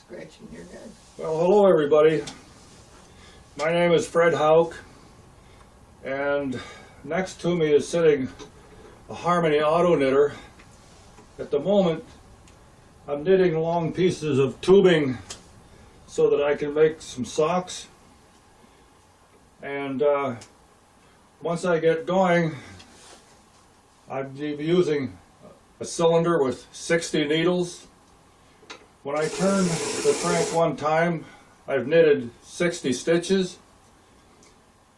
scratching your head. Well, hello everybody. My name is Fred Hauk, and next to me is sitting a Harmony auto knitter. At the moment, I'm knitting long pieces of tubing so that I can make some socks. And once I get going, I'll be using a cylinder with 60 needles. When I turn the crank one time, I've knitted 60 stitches,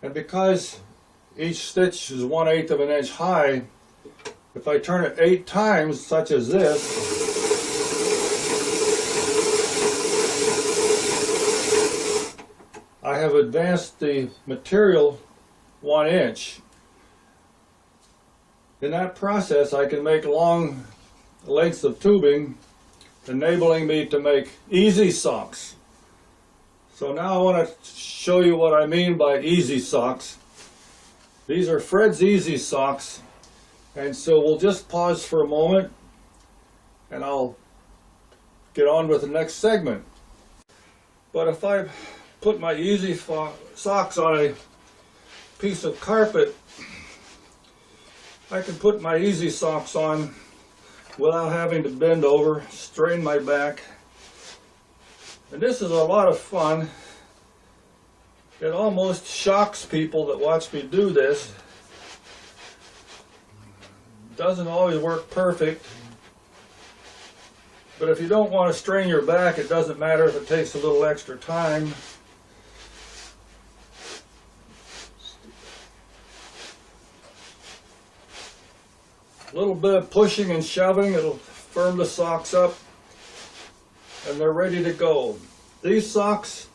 and because each stitch is 1/8 of an inch high, if I turn it 8 times, such as this, I have advanced the material 1 inch. In that process, I can make long lengths of tubing, enabling me to make EZSocks. So now I want to show you what I mean by EZSocks. These are Fred's EZSocks, and so we'll just pause for a moment and I'll get on with the next segment. But if I put my EZSocks on a piece of carpet, I can put my EZSocks on without having to bend over, strain my back. And this is a lot of fun. It almost shocks people that watch me do this. Doesn't always work perfect, but if you don't want to strain your back, it doesn't matter if it takes a little extra time. A little bit of pushing and shoving, it'll firm the socks up, and they're ready to go. These socks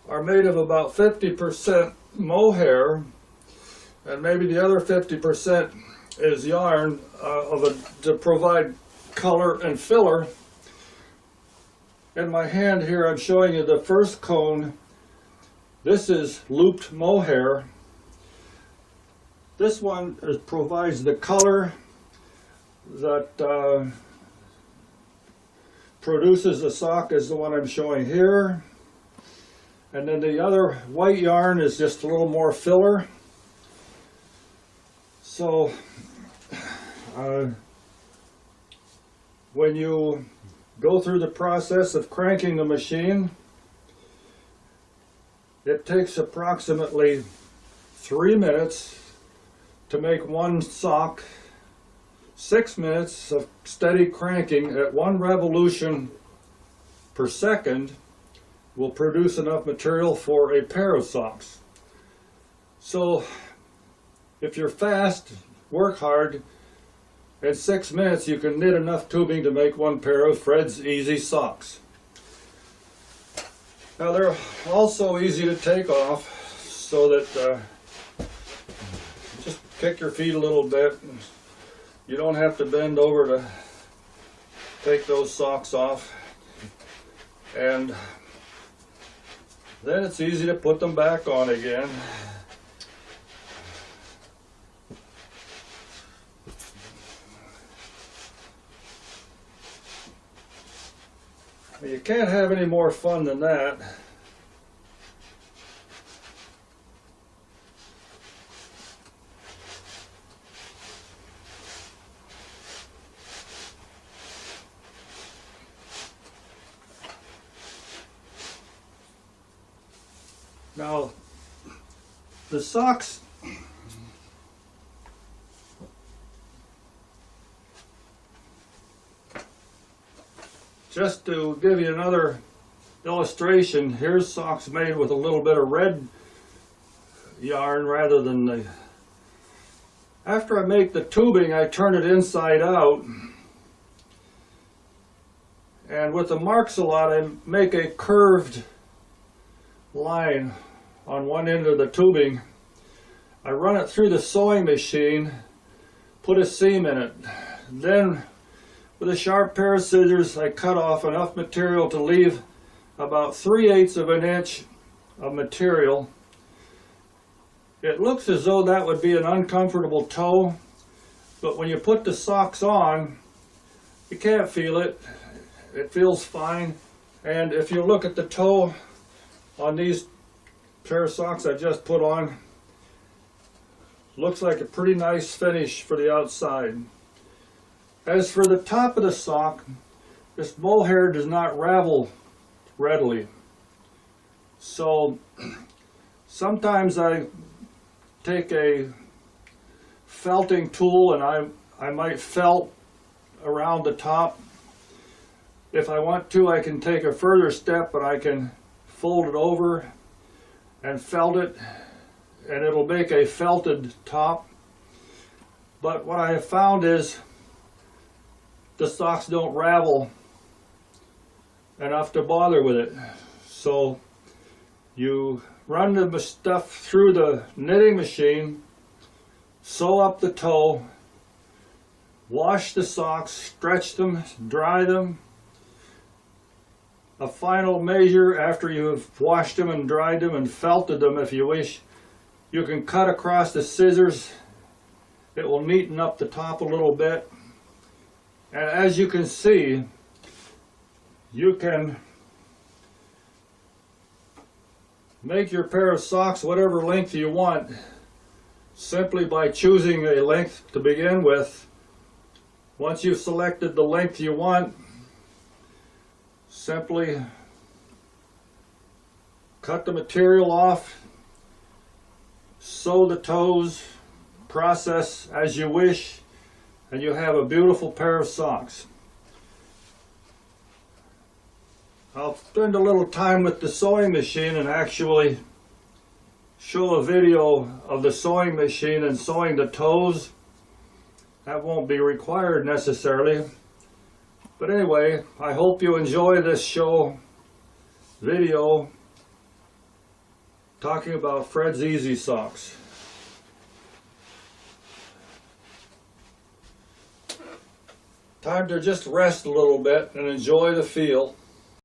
are made of about 50% mohair, and maybe the other 50% is yarn to provide color and filler. In my hand here, I'm showing you the first cone. This is looped mohair. This one provides the color that produces the sock, is the one I'm showing here. And then the other white yarn is just a little more filler. So when you go through the process of cranking the machine, it takes approximately 3 minutes to make one sock. 6 minutes of steady cranking at 1 revolution per second will produce enough material for a pair of socks. So if you're fast, work hard, in 6 minutes you can knit enough tubing to make one pair of Fred's EZSocks. Now they're also easy to take off, so that just kick your feet a little bit. You don't have to bend over to take those socks off, and then it's easy to put them back on again. You can't have any more fun than that. Now, the socks, just to give you another illustration, here's socks made with a little bit of red yarn rather than the... After I make the tubing, I turn it inside out, and with the Marks-a-Lot, I make a curved line on one end of the tubing. I run it through the sewing machine, put a seam in it. Then with a sharp pair of scissors, I cut off enough material to leave about 3/8 of an inch of material. It looks as though that would be an uncomfortable toe, but when you put the socks on, you can't feel it. It feels fine. And if you look at the toe on these pair of socks I just put on, looks like a pretty nice finish for the outside. As for the top of the sock, this mohair does not ravel readily. So sometimes I take a felting tool and I might felt around the top. If I want to, I can take a further step, but I can fold it over and felt it, and it'll make a felted top. But what I have found is the socks don't ravel enough to bother with it. So you run the stuff through the knitting machine, sew up the toe, wash the socks, stretch them, dry them. A final measure after you have washed them and dried them and felted them, if you wish, you can cut across the scissors. It will neaten up the top a little bit. And as you can see, you can make your pair of socks whatever length you want simply by choosing a length to begin with. Once you've selected the length you want, simply cut the material off, sew the toes, process as you wish, and you have a beautiful pair of socks. I'll spend a little time with the sewing machine and actually show a video of the sewing machine and sewing the toes. That won't be required necessarily. But anyway, I hope you enjoy this video talking about Fred's EZSocks. Time to just rest a little bit and enjoy the feel.